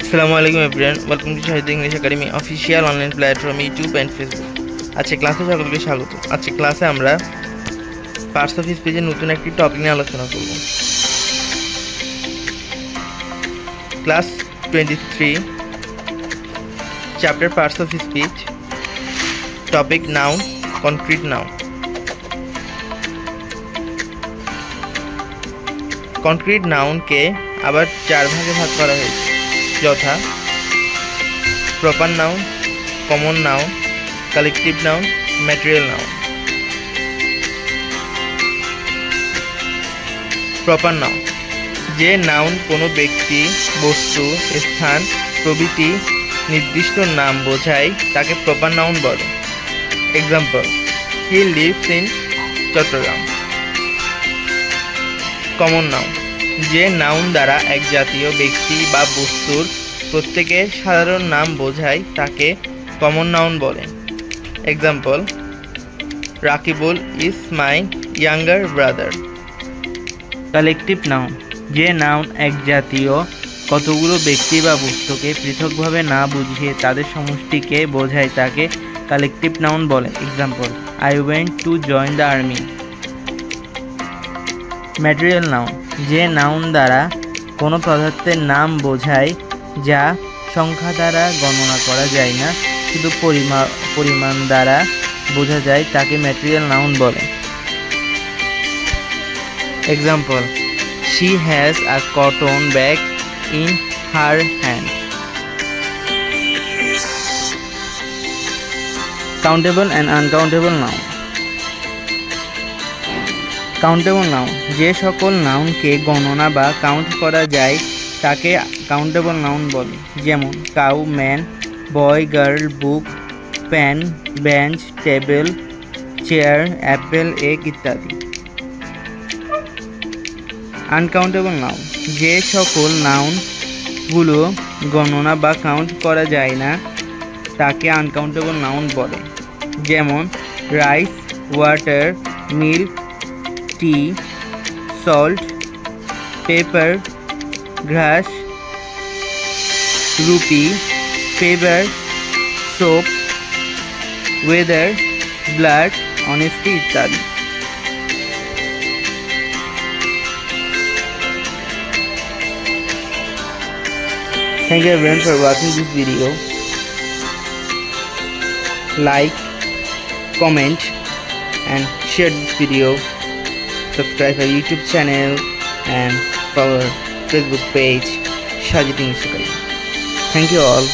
Assalamualaikum everyone, welcome to Shahid English Academy official online platform YouTube and Facebook. আজকে ক্লাসে সকলকে স্বাগত। আজকে ক্লাসে আমরা পার্টস অফ স্পিচের নতুন একটি টপিক নিয়ে আলোচনা করব। Class 23 chapter parts of speech, topic noun, concrete noun. Concrete নাউনকে আবার চার ভাগে ভাগ করা হয়েছে, যথা proper noun, common noun, collective noun, material noun. Proper noun, যে নাউন কোনো ব্যক্তি, বস্তু, স্থান প্রভৃতি নির্দিষ্ট নাম বোঝায় তাকে প্রপার নাউন বলে। Example, he lives in Chittagong. Common noun, যে নাউন দ্বারা এক জাতীয় ব্যক্তি বা বস্তুর প্রত্যেকের সাধারণ নাম বোঝায় তাকে কমন নাউন বলে। Example, Rakibul is my younger brother. Collective noun, যে নাউন এক জাতীয় কতগুলো ব্যক্তি বা বস্তুকে পৃথকভাবে না বুঝিয়ে তাদের সমষ্টিকে বোঝায় তাকে কালেকটিভ নাউন বলে। Example, I went to join the army. Material noun, যে নাউন দ্বারা কোনো পদার্থের নাম বোঝায় যা সংখ্যা দ্বারা গণনা করা যায় না, শুধু পরিমাণ দ্বারা বোঝা যায় তাকে ম্যাটেরিয়াল নাউন বলে। Example, she has a cotton bag in her hand. Countable and uncountable noun. Countable noun, যে সকল নাউনকে গণনা বা কাউন্ট করা যায় তাকে কাউন্টেবল নাউন বলে। যেমন cow, man, boy, girl, book, pen, bench, table, chair, apple, egg ইত্যাদি। আনকাউন্টেবল নাউন, যে সকল নাউনগুলো গণনা বা কাউন্ট করা যায় না তাকে আনকাউন্টেবল নাউন বলে। যেমন rice, water, milk, tea, salt, paper, grass, rupee, favour, soap, weather, blood, honesty ইত্যাদি। Thank you everyone for watching this video. Like, comment and share this video. Subscribe our YouTube channel and our Facebook page, Shahid English Academy. Thank you all.